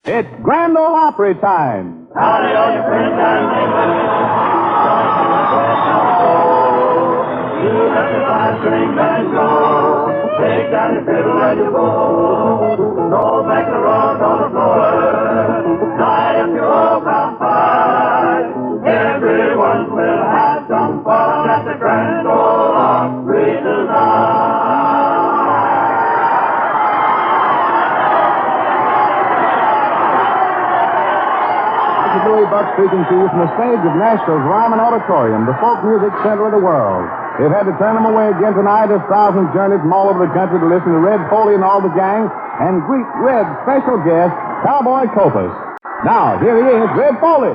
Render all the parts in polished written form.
It's Grand Ole Opry time. Howdy, all your friends and neighbors. You let the five-string band go. Take down your fiddle and your bow. Roll back the rug on the floor. Light up your old campfire. Everyone will have some fun at the Grand Ole Opry tonight. Louis Buck speaking to you from the stage of Nashville's Ryman Auditorium, the folk music center of the world. They've had to turn them away again tonight as thousands journeyed from all over the country to listen to Red Foley and all the gang and greet Red's special guest, Cowboy Copas. Now, here he is, Red Foley.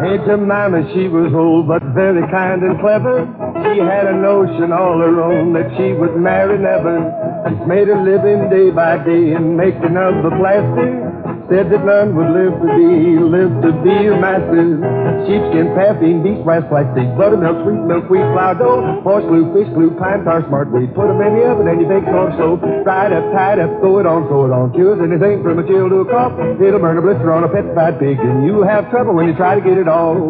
Hey, Jemima, she was old but very kind and clever. She had a notion all her own that she would marry never. She's made a living day by day in making of the plaster. Said that none would live to be a master. Sheepskin, paraffin, beef, rice, flaxseed, buttermilk, sweet milk, wheat, flour dough, horse glue, fish glue, pine tar, smart wheat. Put them in the oven and you bake on slow. Fry it up, tie it up, throw it on. Cures anything from a chill to a cough. It'll burn a blister on a petrified pig, and you'll have trouble when you try to get it all.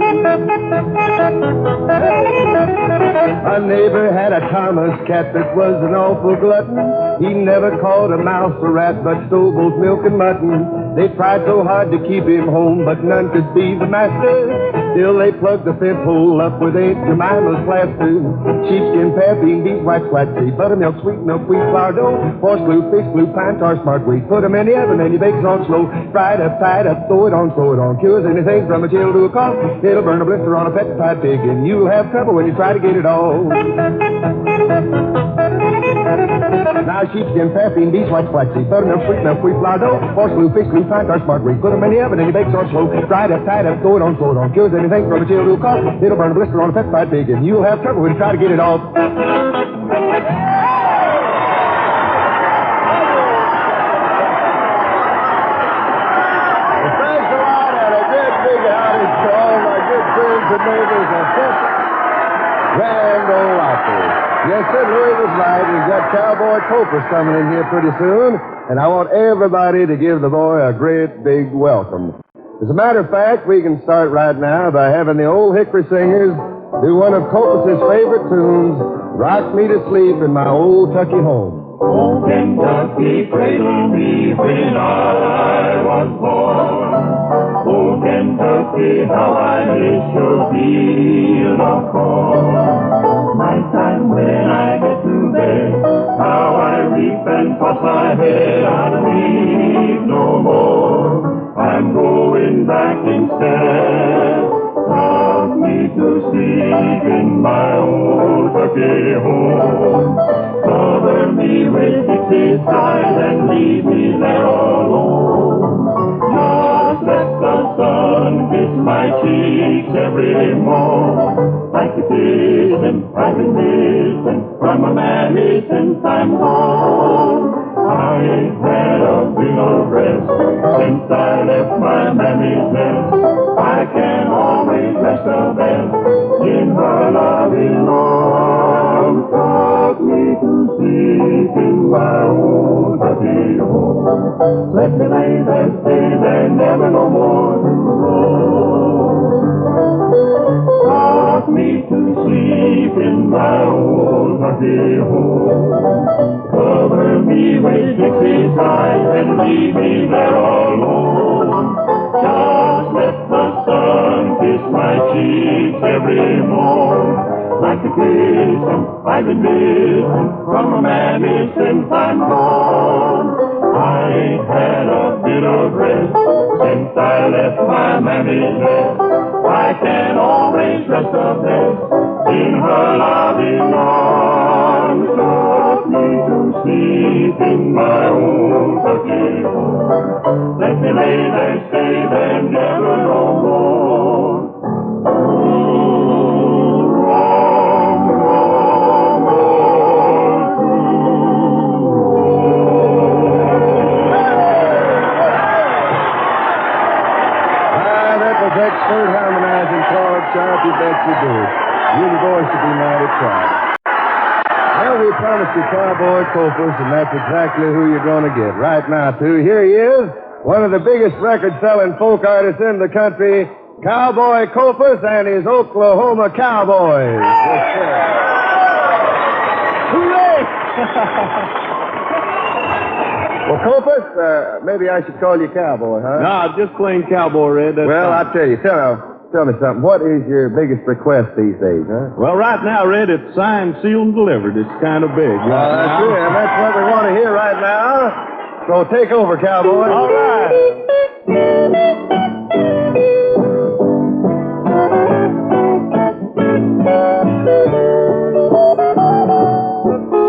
A neighbor had a Thomas cat that was an awful glutton. He never caught a mouse or rat, but stole both milk and mutton. They tried so hard to keep him home, but none could be the master. Still they plugged the fence hole up with Aunt Jemima's plaster. Sheepskin, paraffin, beef, white, flaxseed, buttermilk, sweet milk, wheat, flour dough, horse glue, fish glue, pine tar, smart wheat. Put them in the oven and you bake it on slow. Fry it up, tie it up, throw it on. Cures anything from a chill to a cough. It'll burn a blister on a petrified pig, and you'll have trouble when you try to get it all. Now sheepskin, paraffin, beef, white, flaxseed, buttermilk, sweet milk, wheat, flour dough, horse glue, fish glue, pine tar, smart wheat. Put them in the oven and you bake it on slow. Fry it up, tie it up, throw it on. Cures anything from a chill to a cough. It'll burn a blister on a petrified pig, and you'll have trouble when you try to get it off. Grand Ole Opry. Yes, sir, Louis was right. We've got Cowboy Copas coming in here pretty soon, and I want everybody to give the boy a great big welcome. As a matter of fact, we can start right now by having the old Hickory singers do one of Copas's favorite tunes, Rock Me to Sleep in My Old Tucky Home. Oh, Kentucky, cradle me when I was born. Oh, Kentucky, how I miss your field of corn. Nighttime when I get to bed, how I reap and toss my head, I'll weep no more. I'm going back instead. Rock me to sleep in my old Tucky home. Cover me with Dixie's ties and leave me there alone. Just let the sun kiss my cheeks every morn. Like a kiss and I've been missing from a mammy since I'm gone. I ain't had a bit of rest since I left my mammy's nest. I can always rest the best in her loving arms. Rock me to sleep in my old Tucky home. Let me lay there, stay there, never no more to roam. Rock me to sleep in my old Tucky home. Cover me with Dixie's eyes and leave me there alone. Just let the sun kiss my cheeks every morn. Like a kiss I've been missing from a mammy since I'm gone. I ain't had a bit of rest since I left my mammy's nest. I can always rest the best in her loving arms. Rock me to sleep in my old Tucky home. Let me lay there, stay there, never no more. Expert harmonizing, Claude Sharp, you bet you do. Your voice to be mighty proud. Well, we promised Mr. Cowboy Copas, and that's exactly who you're going to get. Right now, too, here he is, one of the biggest record-selling folk artists in the country, Cowboy Copas and his Oklahoma Cowboys. Yes, sir. Hooray! Well, Copas, maybe I should call you Cowboy, huh? No, just plain Cowboy, Red. That's Well, fine. I'll tell you. Tell me something. What is your biggest request these days, huh? Well, right now, Red, it's signed, sealed, and delivered. It's kind of big. That's it. And that's what we want to hear right now. So take over, Cowboy. All right.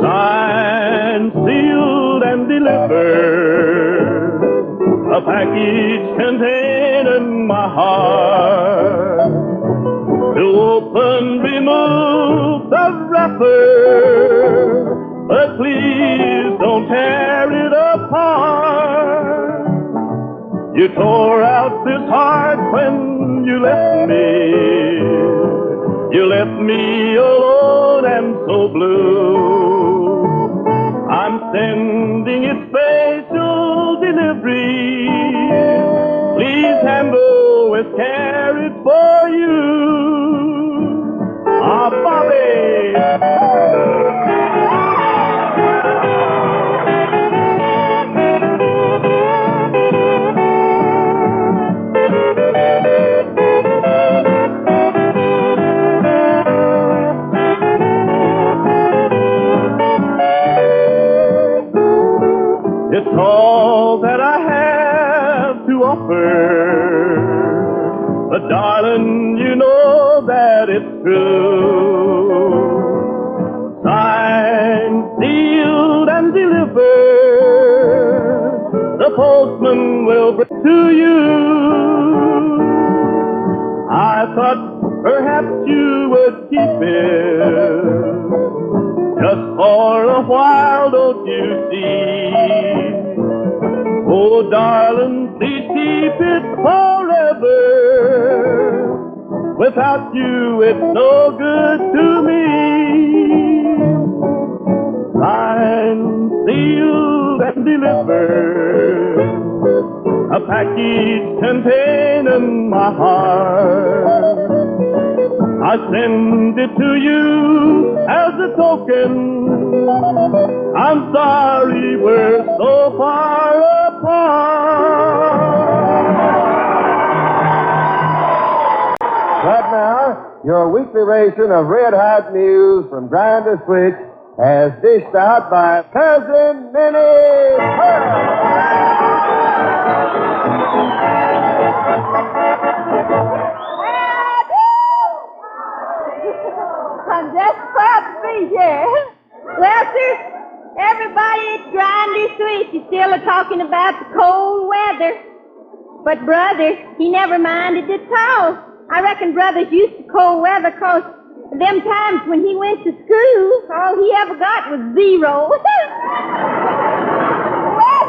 Signed, sealed, and delivered. A package containing my heart. To open, remove the wrapper, but please don't tear it apart. You tore out this heart when you left me. You left me alone and so blue. I'm sending it special delivery. Please handle with care, it's for you. Ah, Bobby! It's all that I have to offer. But darling, you know that it's true. Signed, sealed, and delivered. The postman will bring to you. I thought perhaps you would keep it. Just for a while, don't you see? Oh, darling, please keep it forever. Without you, it's no good to me. Signed, sealed, and delivered. A package containing my heart. I send it to you as a token. I'm sorry we're so far apart. Right now, your weekly ration of red hot news from Grind to Switch as dished out by Cousin Minnie Pearl. I'm just proud to be here. Well, sir, everybody at Grind to Switch is still talking about the cold weather. But brother, he never minded it at all. I reckon brother's used to cold weather 'cause them times when he went to school, all he ever got was 0. Well,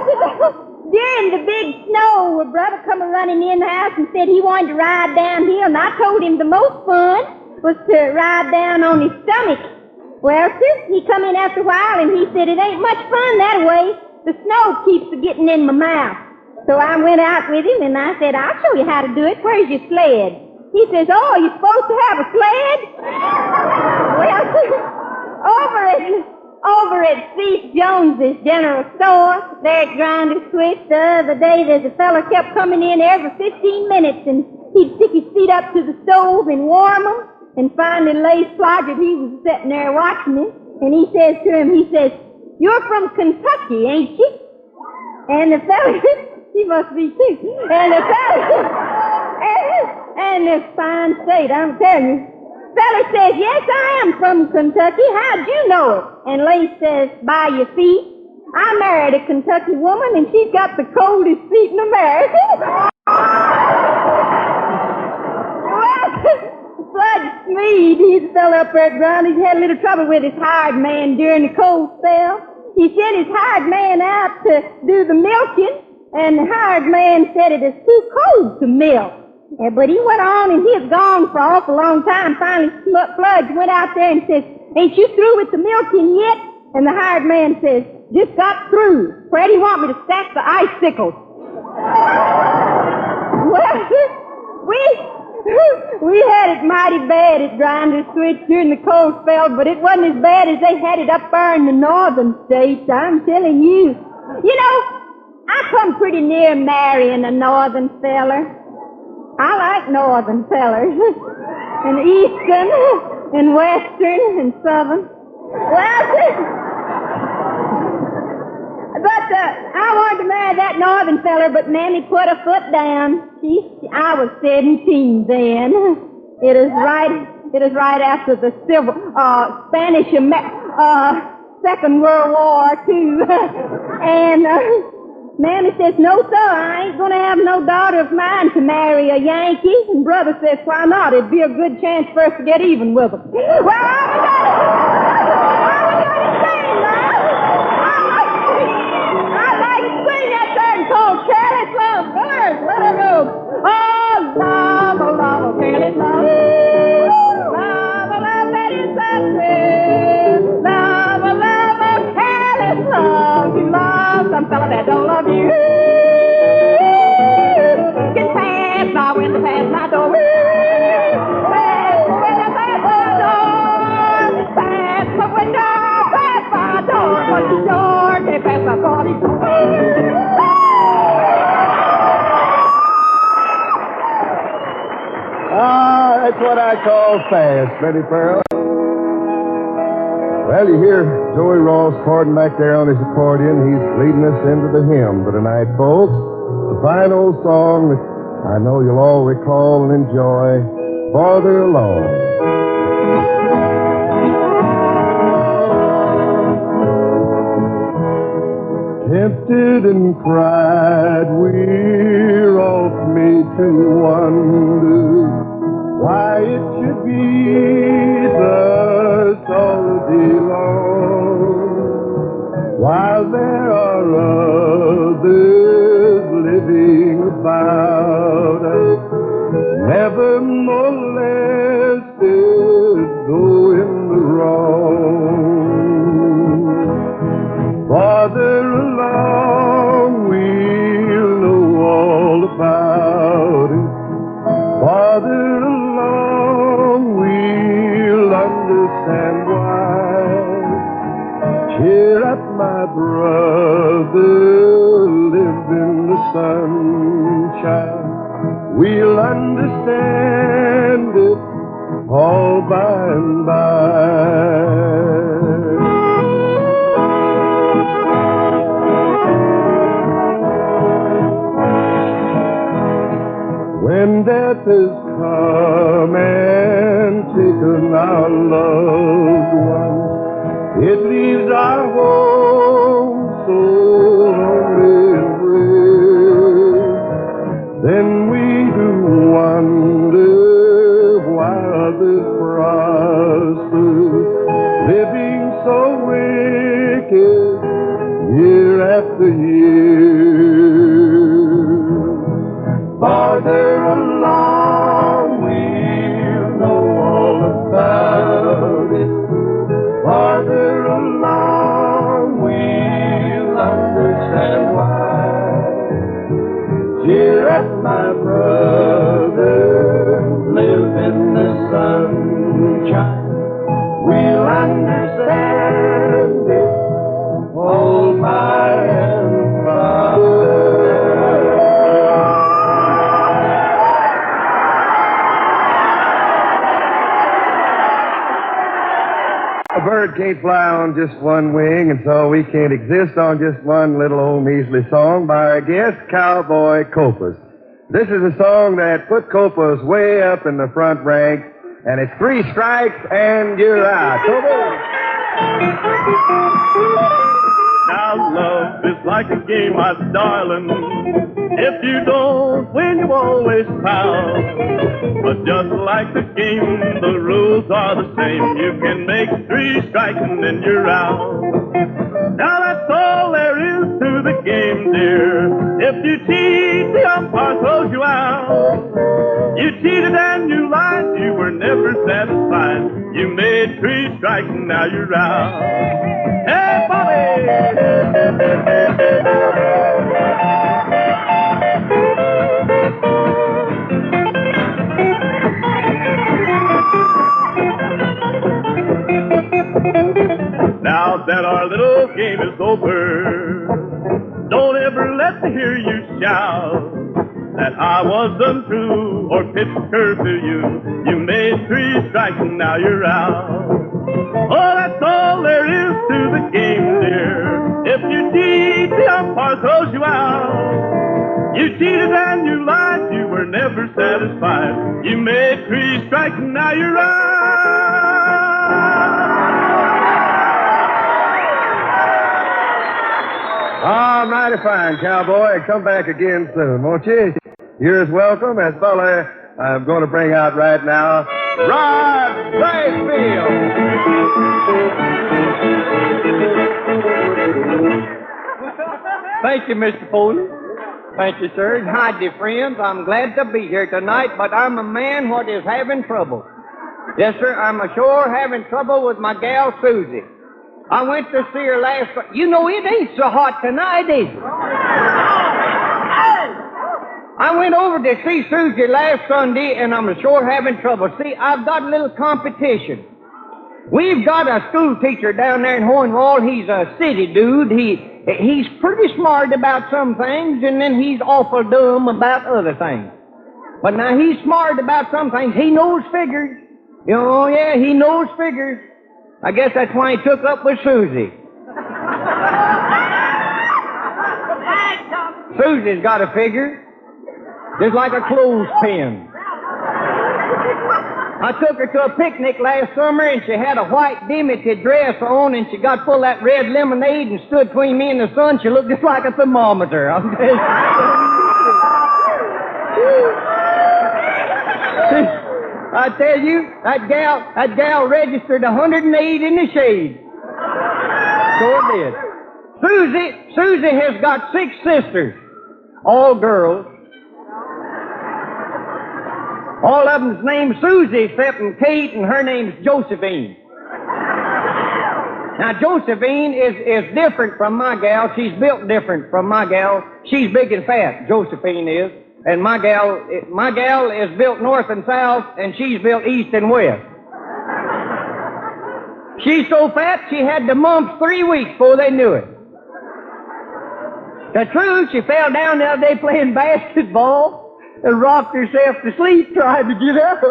during the big snow, a brother come running in the house and said he wanted to ride downhill, and I told him the most fun was to ride down on his stomach. Well, sir, he come in after a while, and he said it ain't much fun that way. The snow keeps getting in my mouth. So I went out with him, and I said, I'll show you how to do it. Where's your sled? He says, oh, you're supposed to have a sled? Well, over at Steve Jones's General Store, there at Grind to Switch, the other day, there's a fella kept coming in every 15 minutes, and he'd stick his feet up to the stove and warm them, and finally Lace Flodgett, he was sitting there watching him, and he says to him, he says, you're from Kentucky, ain't you? And the fella, he must be too, and the fella, and this fine state, I'm telling you. Fella says, yes, I am from Kentucky. How'd you know it? And Lace says, by your feet. I married a Kentucky woman, and she's got the coldest feet in America. Well, Flood Smead, he's a fella up there at ground. He's had a little trouble with his hired man during the cold spell. He sent his hired man out to do the milking, and the hired man said it is too cold to milk. Yeah, but he went on, and he was gone for an awful long time. Finally, Flood went out there and says, ain't you through with the milking yet? And the hired man says, just got through. Where do you want me to stack the icicles? Well, we had it mighty bad at Grinder's Switch during the cold spell, but it wasn't as bad as they had it up there in the northern states, I'm telling you. You know, I come pretty near marrying a northern feller. I like northern fellers. And eastern, and western, and southern. But I wanted to marry that northern feller, but Mammy put her foot down. I was 17 then. It is right after the Second World War, too. And Mammy says, no, sir, I ain't going to have no daughter of mine to marry a Yankee. And Brother says, why not? It'd be a good chance for us to get even with them. Well, careless love, birds, let her go. Oh, love, careless love. Love, that is something. Love, careless love. You love some fella that don't love you. Can pass my window, pass my door. Pass my window, pass my door. Pass my window, pass my door. But the door can't pass my body. That's what I call fast, Betty Pearl. Well, you hear Joey Ross chording back there on his accordion. He's leading us into the hymn for tonight, folks. The fine old song that I know you'll all recall and enjoy, Farther Along. Tempted and cried, we're off made to wonder why it should be thus all day long, while there are others living about us, never molested, though in the wrong. Farther along, we'll know all about it. Farther along, we'll understand why. Cheer up, my brother, live in the sunshine. We'll understand it all by and by. When death has come and taken our loved ones, it leaves our home so lonely and gray. Then we do wonder why others prosper, living so wicked year after year. Farther along, we'll know all about it. Farther along, we'll understand why. Cheer up, my brother, live in the sunshine. We'll understand it all by and by. A bird can't fly on just one wing, and so we can't exist on just one little old measly song by our guest, Cowboy Copas. This is a song that put Copas way up in the front rank, and it's 3 strikes and you're out. Copas! Now love is like a game, my darling. If you don't win, you always pout. But just like the game, the rules are the same. You can make 3 strikes and then you're out. Now that's all there is to the game, dear. If you cheat, the umpire throws you out. You cheated and you lied, you were never satisfied. You made 3 strikes and now you're out. Hey, Bobby! Now that our little game is over, don't ever let me hear you shout that I was untrue or pitched a curve to you. You made 3 strikes and now you're out. Oh, that's all there is to the game, dear. If you cheat, the umpire throws you out. You cheated and you lied, you were never satisfied. You made 3 strikes and now you're out. Oh, mighty fine, cowboy. Come back again soon, won't you? You're as welcome as fella I'm going to bring out right now, Rod Brasfield. Thank you, Mr. Foley. Thank you, sir. And hi, dear friends. I'm glad to be here tonight, but I'm a man what is having trouble. Yes, sir, I'm sure having trouble with my gal, Susie. I went to see her last... You know, it ain't so hot tonight, is it? I went over to see Susie last Sunday, and I'm sure having trouble. See, I've got a little competition. We've got a school teacher down there in Hornwall. He's a city dude. He's pretty smart about some things, and then he's awful dumb about other things. But now, he's smart about some things. He knows figures. Oh, yeah, he knows figures. I guess that's why he took up with Susie. Susie's got a figure, just like a clothespin. I took her to a picnic last summer, and she had a white dimity dress on, and she got full of that red lemonade and stood between me and the sun. She looked just like a thermometer. I tell you, that gal registered 108 in the shade. Sure did. Susie has got 6 sisters, all girls. All of them's named Susie except Kate, and her name's Josephine. Now, Josephine is different from my gal. She's built different from my gal. She's big and fat, Josephine is. And my gal is built north and south, and she's built east and west. She's so fat, she had the mumps 3 weeks before they knew it. The truth, she fell down the other day playing basketball and rocked herself to sleep trying to get up.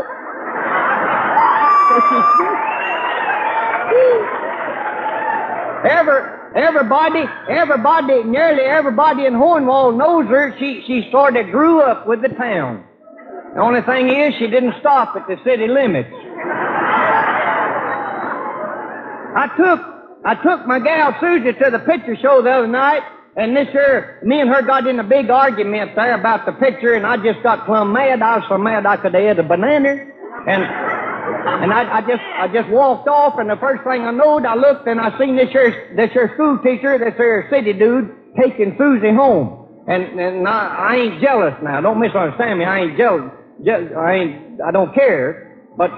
Nearly everybody in Hornwall knows her. She sort of grew up with the town. The only thing is, she didn't stop at the city limits. I took my gal Susie to the picture show the other night, and me and her got in a big argument there about the picture, and I just got plumb mad. I was so mad I could have ate a banana, and I just walked off, and the first thing I knowed, I looked and I seen this here school teacher, this here city dude, taking Susie home. And I ain't jealous now. Don't misunderstand me. I ain't jealous. I don't care. But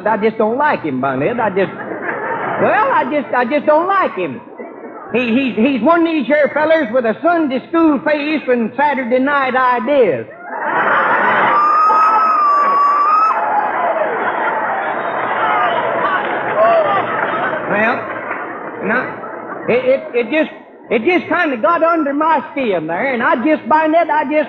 I just don't like him, Bonnet. I just don't like him. He's one of these here fellers with a Sunday school face and Saturday night ideas. Well, now, it just kind of got under my skin there, and I just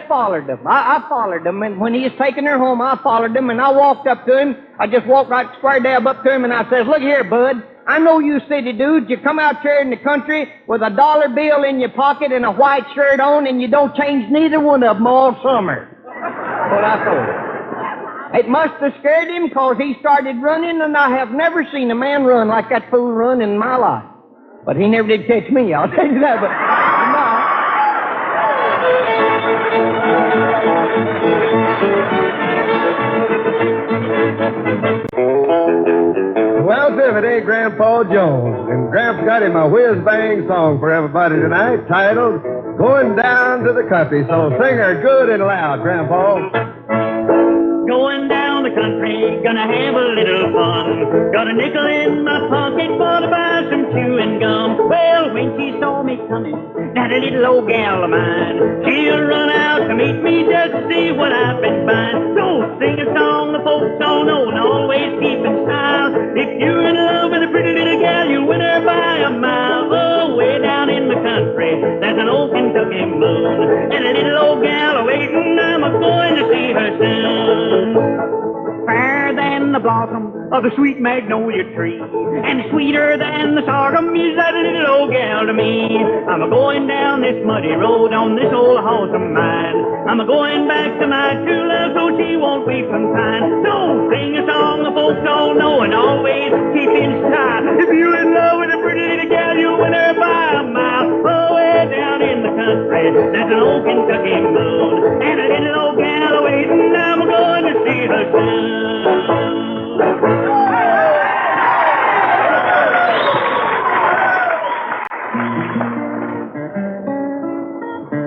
followed him. I followed him, and when he was taking her home, I followed him, and I walked up to him. I just walked right square dab up to him, and I says, "Look here, bud, I know you city dudes. You come out here in the country with a dollar bill in your pocket and a white shirt on, and you don't change neither one of them all summer." That's what I told him. It must have scared him, because he started running, and I have never seen a man run like that fool run in my life. But he never did catch me, I'll tell you that. But Well, if it ain't Grandpa Jones, and Gramps got him a whiz-bang song for everybody tonight, titled "Going Down to the Country." So sing her good and loud, Grandpa. Going down the country, gonna have a little fun. Got a nickel in my pocket for to buy some chewing gum. Well, when she saw me coming, that little old gal of mine, she'll run out to meet me just to see what I've been buying. So sing a song the folks all know and always keep in style. If you're in love with a pretty little gal, you'll win her by a mile. Oh, way down in the country, there's an old Kentucky moon, and a little old gal waiting. I'm going to see her soon. Fairer than the blossom of the sweet magnolia tree, and sweeter than the sorghum is that little old gal to me. I'm a-going down this muddy road on this old horse of mine. I'm a-going back to my true love so she won't weep and pine. So sing a song the folks all know and always keep in style. If you're in love with a pretty little gal, you'll win her by a mile. Oh, way down in the country, there's an old Kentucky moon, and a little old gal waiting. I'm going to see her soon.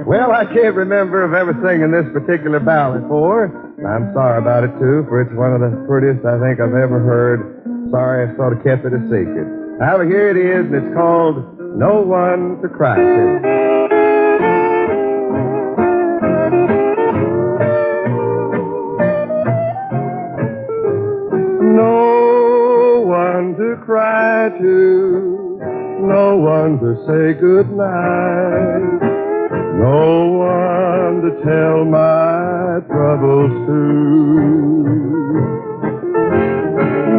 Well, I can't remember of ever singing this particular ballad before. I'm sorry about it, too, for it's one of the prettiest I think I've ever heard. Sorry I sort of kept it a secret. However, here it is, and it's called No One to Cry To. No one to cry to, no one to say good night, no one to tell my troubles to,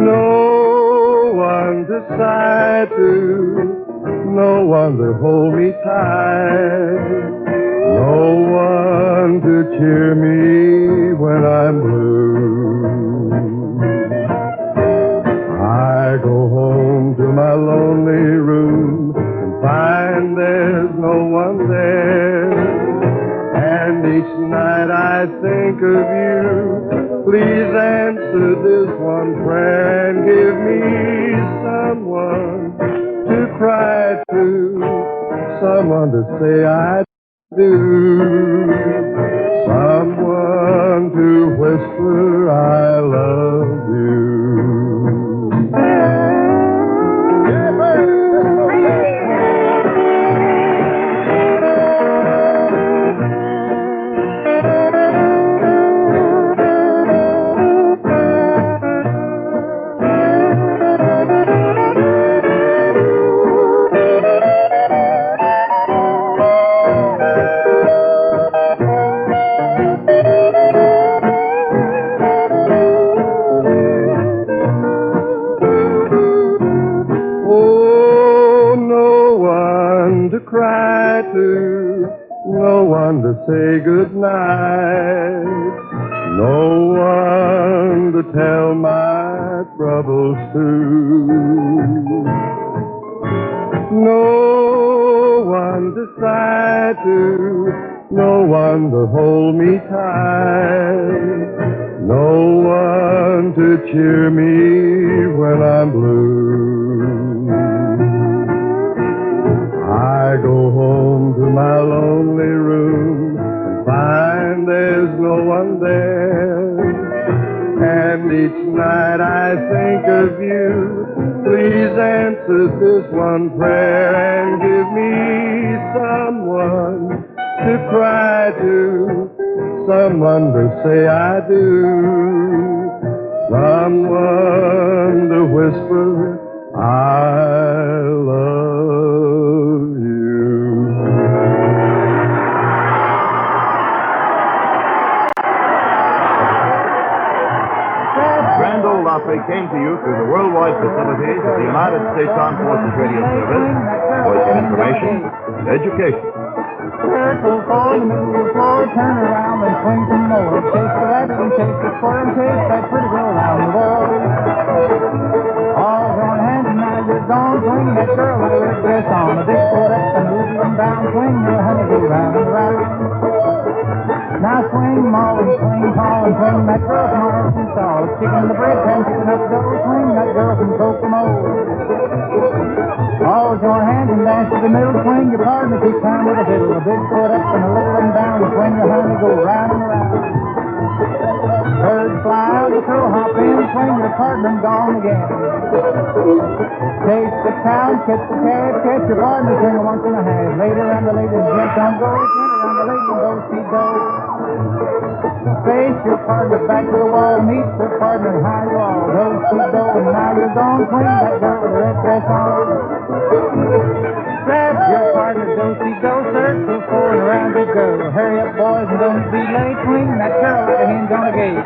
no one to sigh to, no one to hold me tight, no one to cheer me when I'm blue. I go home to my lonely room and find there's no one there. And each night I think of you. Please answer this one prayer and give me someone to cry to, someone to say I do, someone to whisper I love you. No one to say good night, no one to tell my troubles to, no one to sigh to, no one to hold me tight, no one to cheer me when I'm blue. I go home to my lonely room and find there's no one there. And each night I think of you. Please answer this one prayer and give me someone to cry to, someone to say I do, someone to whisper I love you. Grand Ole Opry came to you through the worldwide facilities of the United States Armed Forces Radio Service, voice of information and education. Circle for the middle of the floor, turn around and swing some more. Chase the rabbit and chase the squirrel and chase that pretty girl around the world. All join hands and now you're gone. Swing that girl with a red dress on. A big foot up and a little one down. Swing your honey go round and round. Now swing Moll and swing Paul and swing that girl from Arkansas. Chicken the bread pan, chicken up dough. Swing that girl from Kokomo. All join hands and dance to the middle. Swing your partner, keep time with a fiddle. A big foot up and a little one down. Swing your honey go round and round. Birds fly partner and gone again. Chase the town, catch the cab, catch your partner, swing a once and a half. Later and the ladies jump on go, turn around the lady and go see go. Face your partner back to the wall, meet the partner high wall. Go see go, and now you're gone clean that girl with the red dress on. Grab your partner, go see go, circle for and around you go. Hurry up, boys, and don't be late. Clean that girl like a hinge on a gate.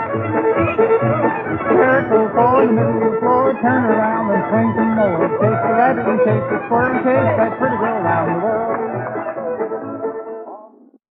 Circle for in the middle of the floor, turn around and swing some more. Chase the rabbit and chase the squirrel, chase that pretty girl around the world.